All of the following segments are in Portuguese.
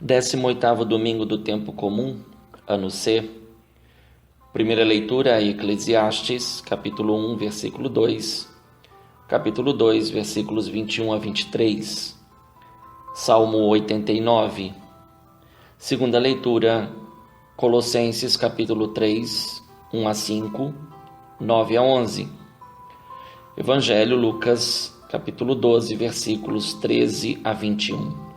18º domingo do tempo comum, ano C. Primeira leitura, Eclesiastes, capítulo 1, versículo 2, capítulo 2, versículos 21 a 23, Salmo 89. Segunda leitura, Colossenses, capítulo 3, 1 a 5, 9 a 11. Evangelho, Lucas, capítulo 12, versículos 13 a 21.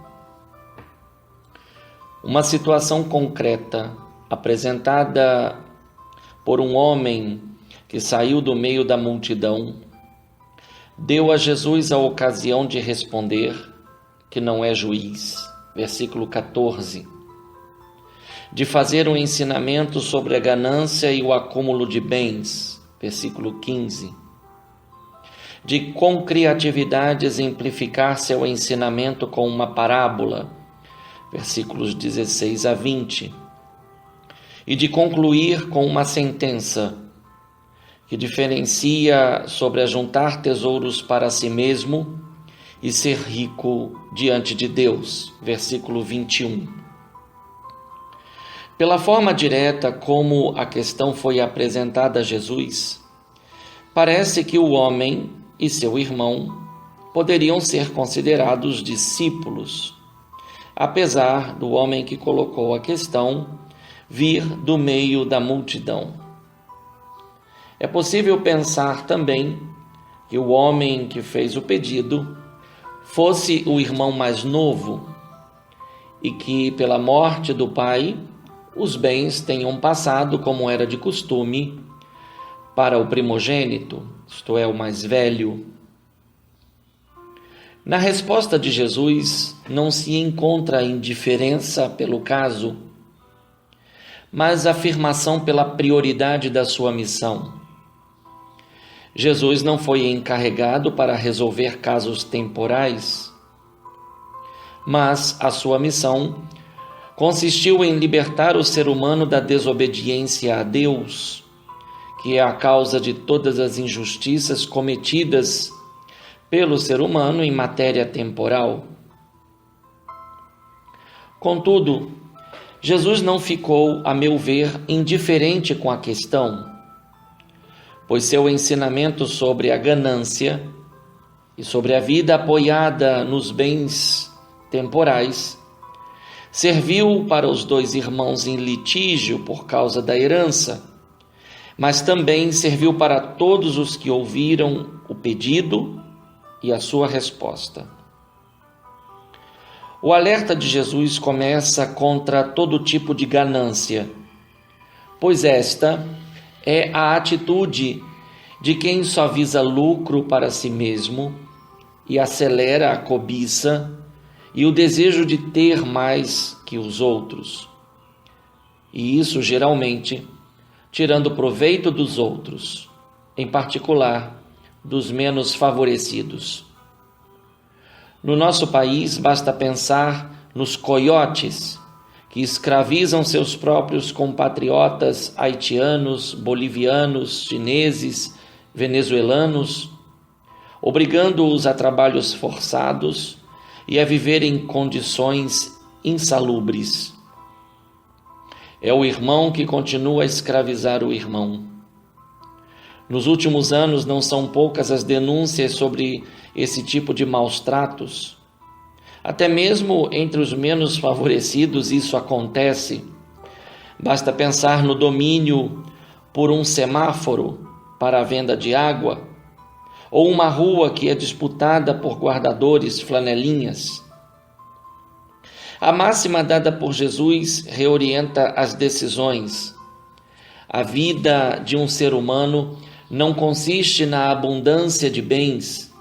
Uma situação concreta apresentada por um homem que saiu do meio da multidão deu a Jesus a ocasião de responder que não é juiz, versículo 14, de fazer um ensinamento sobre a ganância e o acúmulo de bens, versículo 15, de com criatividade exemplificar seu ensinamento com uma parábola, versículos 16 a 20, e de concluir com uma sentença que diferencia sobre ajuntar tesouros para si mesmo e ser rico diante de Deus, versículo 21. Pela forma direta como a questão foi apresentada a Jesus, parece que o homem e seu irmão poderiam ser considerados discípulos, apesar do homem que colocou a questão vir do meio da multidão. É possível pensar também que o homem que fez o pedido fosse o irmão mais novo e que, pela morte do pai, os bens tenham passado, como era de costume, para o primogênito, isto é, o mais velho. Na resposta de Jesus não se encontra indiferença pelo caso, mas afirmação pela prioridade da sua missão. Jesus não foi encarregado para resolver casos temporais, mas a sua missão consistiu em libertar o ser humano da desobediência a Deus, que é a causa de todas as injustiças cometidas pelo ser humano em matéria temporal. Contudo, Jesus não ficou, a meu ver, indiferente com a questão, pois seu ensinamento sobre a ganância e sobre a vida apoiada nos bens temporais serviu para os dois irmãos em litígio por causa da herança, mas também serviu para todos os que ouviram o pedido e a sua resposta. O alerta de Jesus começa contra todo tipo de ganância, pois esta é a atitude de quem só visa lucro para si mesmo e acelera a cobiça e o desejo de ter mais que os outros. E isso, geralmente, tirando proveito dos outros, em particular dos menos favorecidos. No nosso país, basta pensar nos coiotes que escravizam seus próprios compatriotas haitianos, bolivianos, chineses, venezuelanos, obrigando-os a trabalhos forçados e a viver em condições insalubres. É o irmão que continua a escravizar o irmão. Nos últimos anos, não são poucas as denúncias sobre esse tipo de maus tratos. Até mesmo entre os menos favorecidos isso acontece. Basta pensar no domínio por um semáforo para a venda de água, ou uma rua que é disputada por guardadores flanelinhas. A máxima dada por Jesus reorienta as decisões. A vida de um ser humano não consiste na abundância de bens,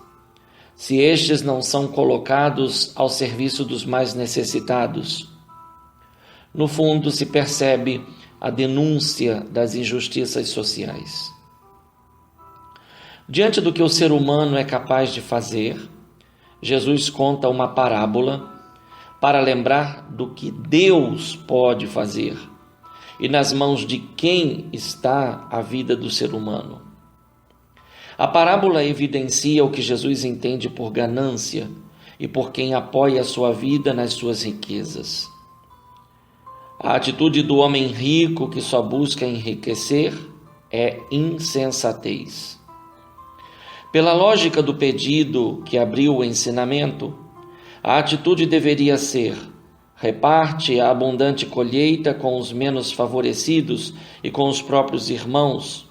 se estes não são colocados ao serviço dos mais necessitados. No fundo, se percebe a denúncia das injustiças sociais. Diante do que o ser humano é capaz de fazer, Jesus conta uma parábola para lembrar do que Deus pode fazer e nas mãos de quem está a vida do ser humano. A parábola evidencia o que Jesus entende por ganância e por quem apoia a sua vida nas suas riquezas. A atitude do homem rico que só busca enriquecer é insensatez. Pela lógica do pedido que abriu o ensinamento, a atitude deveria ser: reparte a abundante colheita com os menos favorecidos e com os próprios irmãos.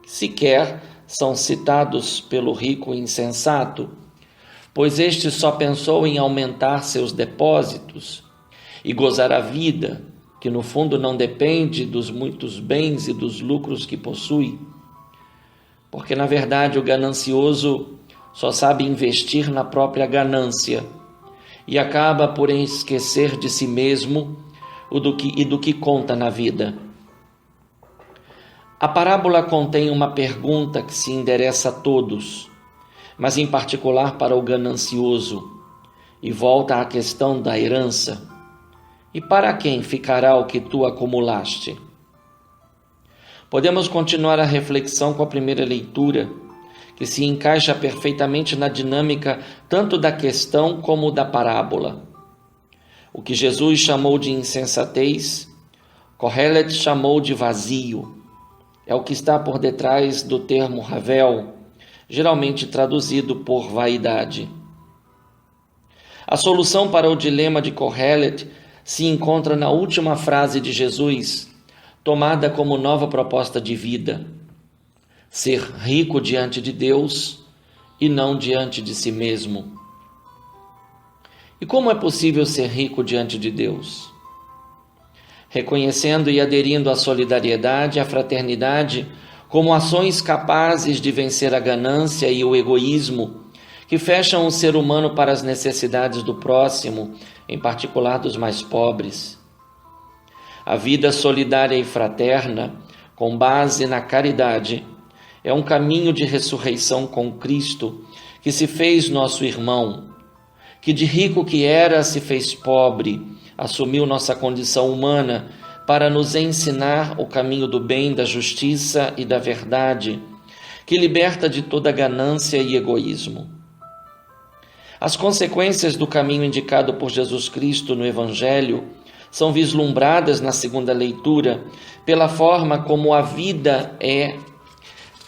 Sequer são citados pelo rico insensato, pois este só pensou em aumentar seus depósitos e gozar a vida, que no fundo não depende dos muitos bens e dos lucros que possui. Porque, na verdade, o ganancioso só sabe investir na própria ganância e acaba por esquecer de si mesmo e do que conta na vida. A parábola contém uma pergunta que se endereça a todos, mas em particular para o ganancioso, e volta à questão da herança. E para quem ficará o que tu acumulaste? Podemos continuar a reflexão com a primeira leitura, que se encaixa perfeitamente na dinâmica tanto da questão como da parábola. O que Jesus chamou de insensatez, Kohelet chamou de vazio. É o que está por detrás do termo Havel, geralmente traduzido por vaidade. A solução para o dilema de Kohelet se encontra na última frase de Jesus, tomada como nova proposta de vida: ser rico diante de Deus e não diante de si mesmo. E como é possível ser rico diante de Deus? Reconhecendo e aderindo à solidariedade e à fraternidade como ações capazes de vencer a ganância e o egoísmo, que fecham o ser humano para as necessidades do próximo, em particular dos mais pobres. A vida solidária e fraterna, com base na caridade, é um caminho de ressurreição com Cristo, que se fez nosso irmão, que de rico que era se fez pobre, assumiu nossa condição humana para nos ensinar o caminho do bem, da justiça e da verdade, que liberta de toda ganância e egoísmo. As consequências do caminho indicado por Jesus Cristo no Evangelho são vislumbradas na segunda leitura pela forma como a vida é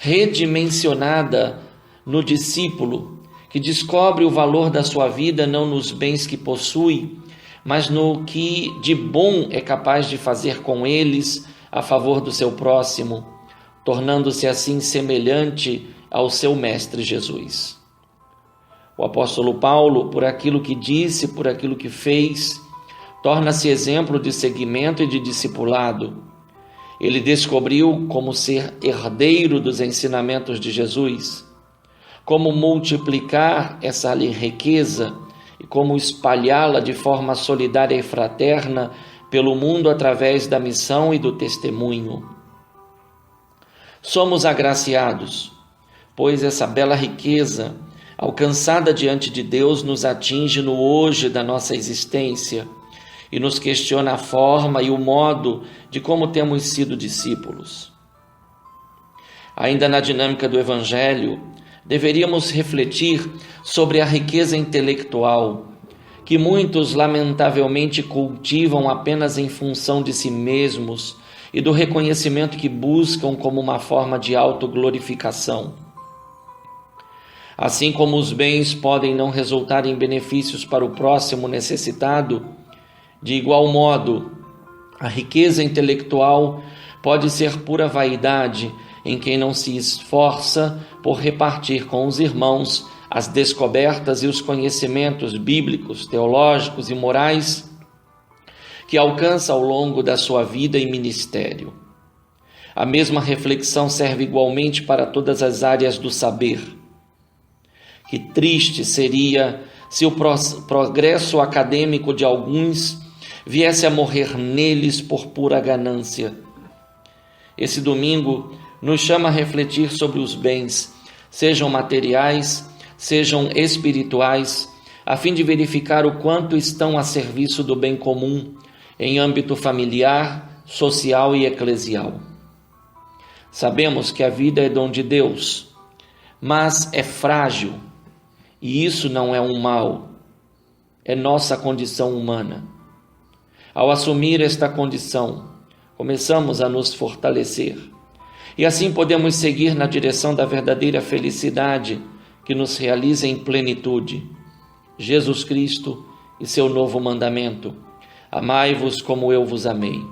redimensionada no discípulo, que descobre o valor da sua vida não nos bens que possui, mas no que de bom é capaz de fazer com eles a favor do seu próximo, tornando-se assim semelhante ao seu Mestre Jesus. O apóstolo Paulo, por aquilo que disse, por aquilo que fez, torna-se exemplo de seguimento e de discipulado. Ele descobriu como ser herdeiro dos ensinamentos de Jesus, como multiplicar essa riqueza e como espalhá-la de forma solidária e fraterna pelo mundo através da missão e do testemunho. Somos agraciados, pois essa bela riqueza, alcançada diante de Deus, nos atinge no hoje da nossa existência e nos questiona a forma e o modo de como temos sido discípulos. Ainda na dinâmica do Evangelho, deveríamos refletir sobre a riqueza intelectual, que muitos lamentavelmente cultivam apenas em função de si mesmos e do reconhecimento que buscam como uma forma de autoglorificação. Assim como os bens podem não resultar em benefícios para o próximo necessitado, de igual modo, a riqueza intelectual pode ser pura vaidade em quem não se esforça por repartir com os irmãos as descobertas e os conhecimentos bíblicos, teológicos e morais que alcança ao longo da sua vida e ministério. A mesma reflexão serve igualmente para todas as áreas do saber. Que triste seria se o progresso acadêmico de alguns viesse a morrer neles por pura ganância. Esse domingo nos chama a refletir sobre os bens, sejam materiais, sejam espirituais, a fim de verificar o quanto estão a serviço do bem comum em âmbito familiar, social e eclesial. Sabemos que a vida é dom de Deus, mas é frágil, e isso não é um mal, é nossa condição humana. Ao assumir esta condição, começamos a nos fortalecer e assim podemos seguir na direção da verdadeira felicidade que nos realiza em plenitude. Jesus Cristo e seu novo mandamento: amai-vos como eu vos amei,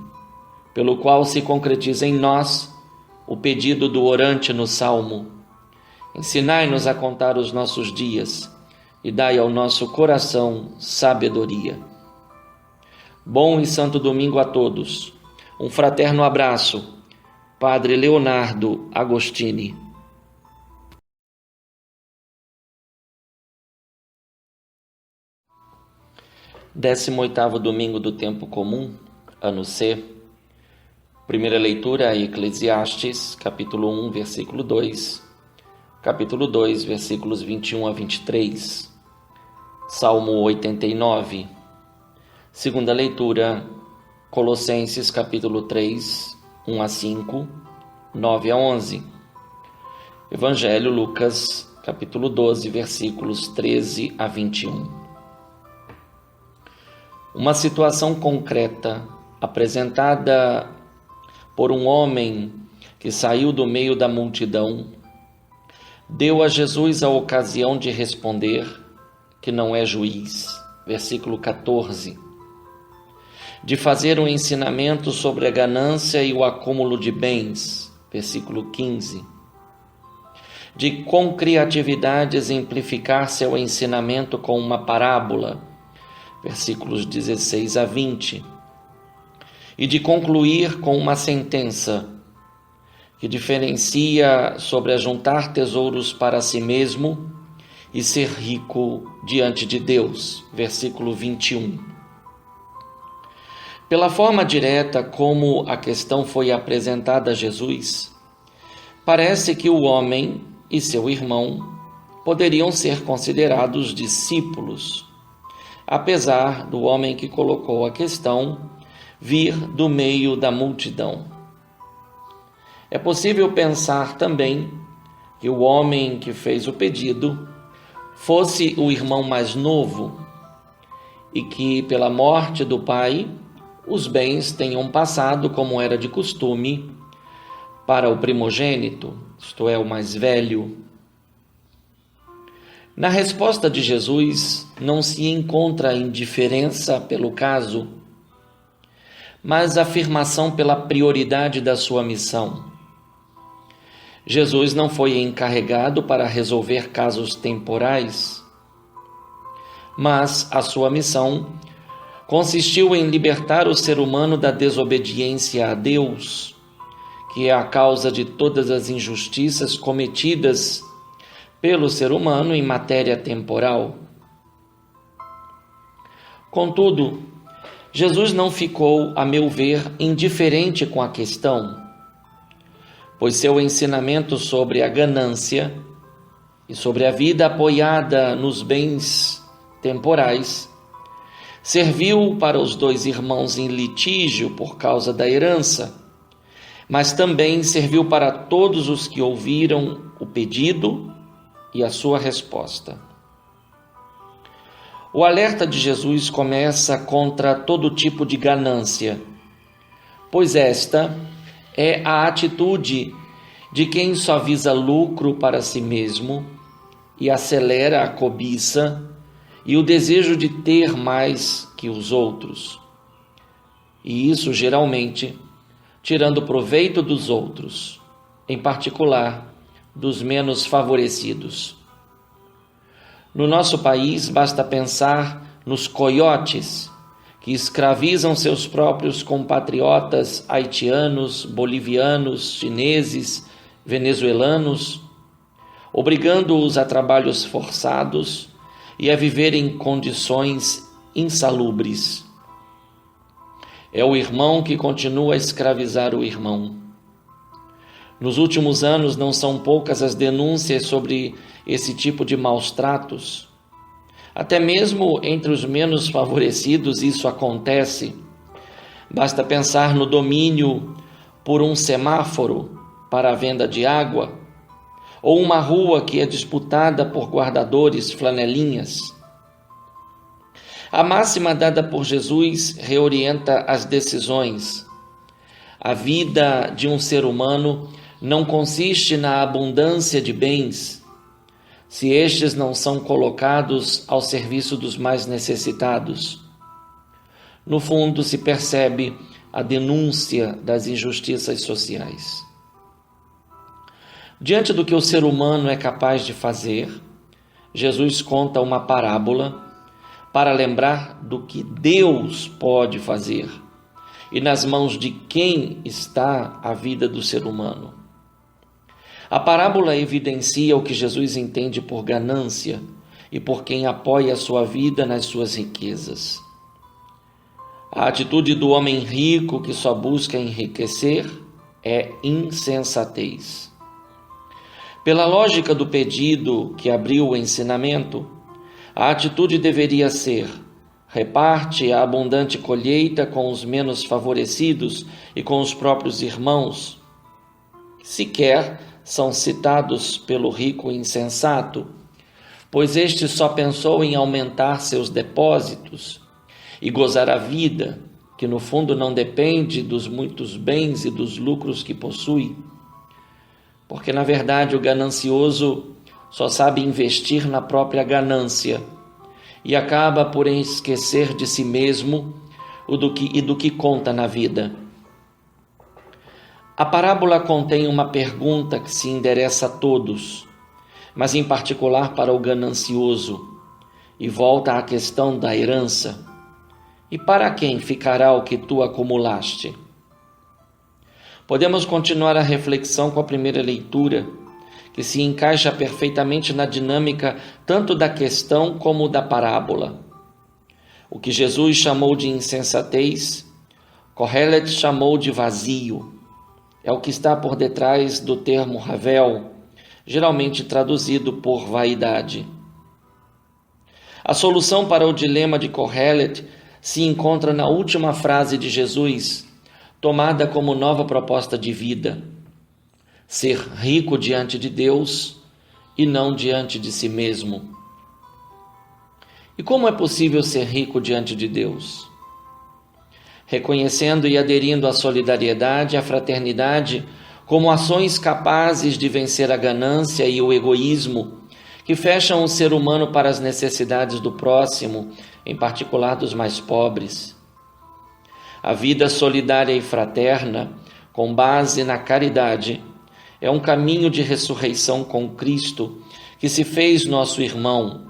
pelo qual se concretiza em nós o pedido do orante no Salmo: ensinai-nos a contar os nossos dias e dai ao nosso coração sabedoria. Bom e santo domingo a todos. Um fraterno abraço. Padre Leonardo Agostini. 18º domingo do tempo comum, ano C. Primeira leitura, Eclesiastes, capítulo 1, versículo 2, capítulo 2, versículos 21 a 23, Salmo 89. Segunda leitura, Colossenses, capítulo 3, 1 a 5, 9 a 11. Evangelho, Lucas, capítulo 12, versículos 13 a 21. Uma situação concreta apresentada por um homem que saiu do meio da multidão deu a Jesus a ocasião de responder que não é juiz, versículo 14, de fazer um ensinamento sobre a ganância e o acúmulo de bens, versículo 15, de com criatividade exemplificar seu ensinamento com uma parábola, versículos 16 a 20, e de concluir com uma sentença que diferencia sobre ajuntar tesouros para si mesmo e ser rico diante de Deus, versículo 21. Pela forma direta como a questão foi apresentada a Jesus, parece que o homem e seu irmão poderiam ser considerados discípulos, apesar do homem que colocou a questão vir do meio da multidão. É possível pensar também que o homem que fez o pedido fosse o irmão mais novo e que, pela morte do pai, os bens tenham passado, como era de costume, para o primogênito, isto é, o mais velho. Na resposta de Jesus não se encontra indiferença pelo caso, mas afirmação pela prioridade da sua missão. Jesus não foi encarregado para resolver casos temporais, mas a sua missão consistiu em libertar o ser humano da desobediência a Deus, que é a causa de todas as injustiças cometidas pelo ser humano em matéria temporal. Contudo, Jesus não ficou, a meu ver, indiferente com a questão, pois seu ensinamento sobre a ganância e sobre a vida apoiada nos bens temporais serviu para os dois irmãos em litígio por causa da herança, mas também serviu para todos os que ouviram o pedido e a sua resposta. O alerta de Jesus começa contra todo tipo de ganância, pois esta é a atitude de quem só visa lucro para si mesmo e acelera a cobiça e o desejo de ter mais que os outros. E isso, geralmente, tirando proveito dos outros, em particular dos menos favorecidos. No nosso país, basta pensar nos coiotes que escravizam seus próprios compatriotas haitianos, bolivianos, chineses, venezuelanos, obrigando-os a trabalhos forçados e a viver em condições insalubres. É o irmão que continua a escravizar o irmão. Nos últimos anos, não são poucas as denúncias sobre esse tipo de maus tratos. Até mesmo entre os menos favorecidos isso acontece. Basta pensar no domínio por um semáforo para a venda de água, ou uma rua que é disputada por guardadores flanelinhas. A máxima dada por Jesus reorienta as decisões. A vida de um ser humano não consiste na abundância de bens, se estes não são colocados ao serviço dos mais necessitados. No fundo, se percebe a denúncia das injustiças sociais. Diante do que o ser humano é capaz de fazer, Jesus conta uma parábola para lembrar do que Deus pode fazer e nas mãos de quem está a vida do ser humano. A parábola evidencia o que Jesus entende por ganância e por quem apoia a sua vida nas suas riquezas. A atitude do homem rico que só busca enriquecer é insensatez. Pela lógica do pedido que abriu o ensinamento, a atitude deveria ser: reparte a abundante colheita com os menos favorecidos e com os próprios irmãos. Sequer são citados pelo rico insensato, pois este só pensou em aumentar seus depósitos e gozar a vida, que no fundo não depende dos muitos bens e dos lucros que possui. Porque, na verdade, o ganancioso só sabe investir na própria ganância e acaba por esquecer de si mesmo e do que conta na vida. A parábola contém uma pergunta que se endereça a todos, mas em particular para o ganancioso, e volta à questão da herança. E para quem ficará o que tu acumulaste? Podemos continuar a reflexão com a primeira leitura, que se encaixa perfeitamente na dinâmica tanto da questão como da parábola. O que Jesus chamou de insensatez, Kohelet chamou de vazio. É o que está por detrás do termo Havel, geralmente traduzido por vaidade. A solução para o dilema de Kohelet se encontra na última frase de Jesus, tomada como nova proposta de vida: ser rico diante de Deus e não diante de si mesmo. E como é possível ser rico diante de Deus? Reconhecendo e aderindo à solidariedade e à fraternidade como ações capazes de vencer a ganância e o egoísmo, que fecham o ser humano para as necessidades do próximo, em particular dos mais pobres. A vida solidária e fraterna, com base na caridade, é um caminho de ressurreição com Cristo, que se fez nosso irmão,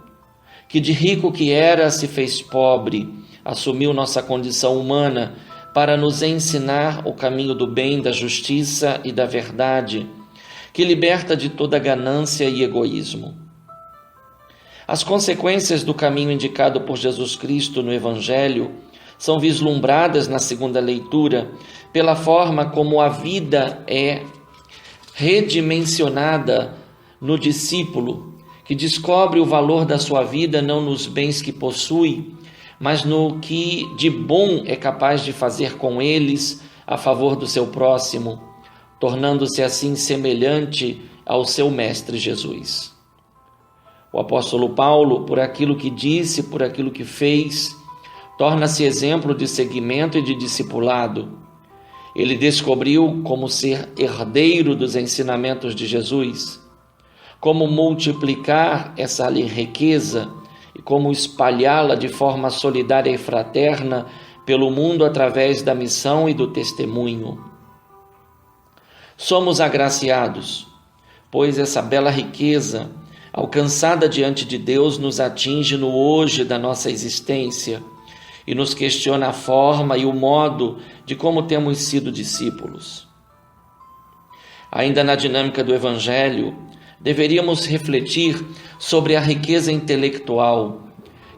que de rico que era se fez pobre, assumiu nossa condição humana para nos ensinar o caminho do bem, da justiça e da verdade, que liberta de toda ganância e egoísmo. As consequências do caminho indicado por Jesus Cristo no Evangelho são vislumbradas na segunda leitura pela forma como a vida é redimensionada no discípulo, que descobre o valor da sua vida não nos bens que possui, mas no que de bom é capaz de fazer com eles a favor do seu próximo, tornando-se assim semelhante ao seu Mestre Jesus. O apóstolo Paulo, por aquilo que disse, por aquilo que fez, torna-se exemplo de seguimento e de discipulado. Ele descobriu como ser herdeiro dos ensinamentos de Jesus, como multiplicar essa riqueza e como espalhá-la de forma solidária e fraterna pelo mundo através da missão e do testemunho. Somos agraciados, pois essa bela riqueza, alcançada diante de Deus, nos atinge no hoje da nossa existência e nos questiona a forma e o modo de como temos sido discípulos. Ainda na dinâmica do Evangelho, deveríamos refletir sobre a riqueza intelectual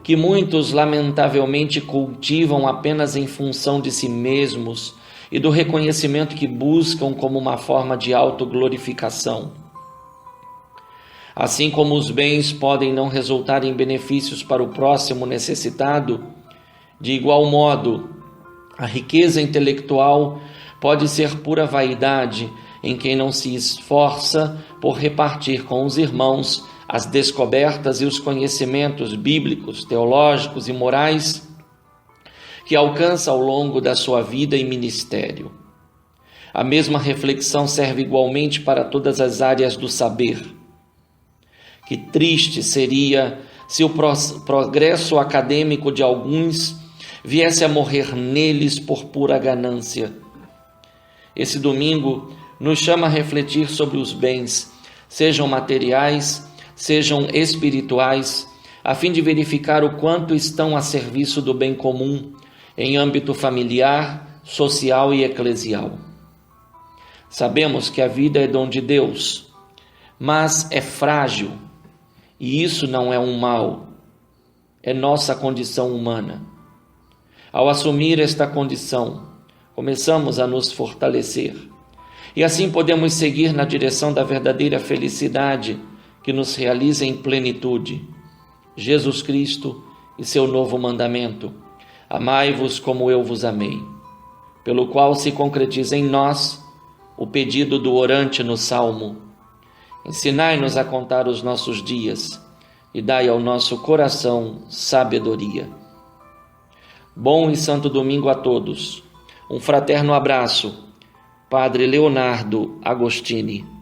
que muitos lamentavelmente cultivam apenas em função de si mesmos e do reconhecimento que buscam como uma forma de autoglorificação. Assim como os bens podem não resultar em benefícios para o próximo necessitado, de igual modo, a riqueza intelectual pode ser pura vaidade em quem não se esforça por repartir com os irmãos as descobertas e os conhecimentos bíblicos, teológicos e morais que alcança ao longo da sua vida e ministério. A mesma reflexão serve igualmente para todas as áreas do saber. Que triste seria se o progresso acadêmico de alguns viesse a morrer neles por pura ganância. Esse domingo nos chama a refletir sobre os bens, sejam materiais, sejam espirituais, a fim de verificar o quanto estão a serviço do bem comum em âmbito familiar, social e eclesial. Sabemos que a vida é dom de Deus, mas é frágil, e isso não é um mal, é nossa condição humana. Ao assumir esta condição, começamos a nos fortalecer, e assim podemos seguir na direção da verdadeira felicidade que nos realiza em plenitude. Jesus Cristo e seu novo mandamento: amai-vos como eu vos amei, pelo qual se concretiza em nós o pedido do orante no Salmo: ensinai-nos a contar os nossos dias e dai ao nosso coração sabedoria. Bom e santo domingo a todos. Um fraterno abraço. Padre Leonardo Agostini.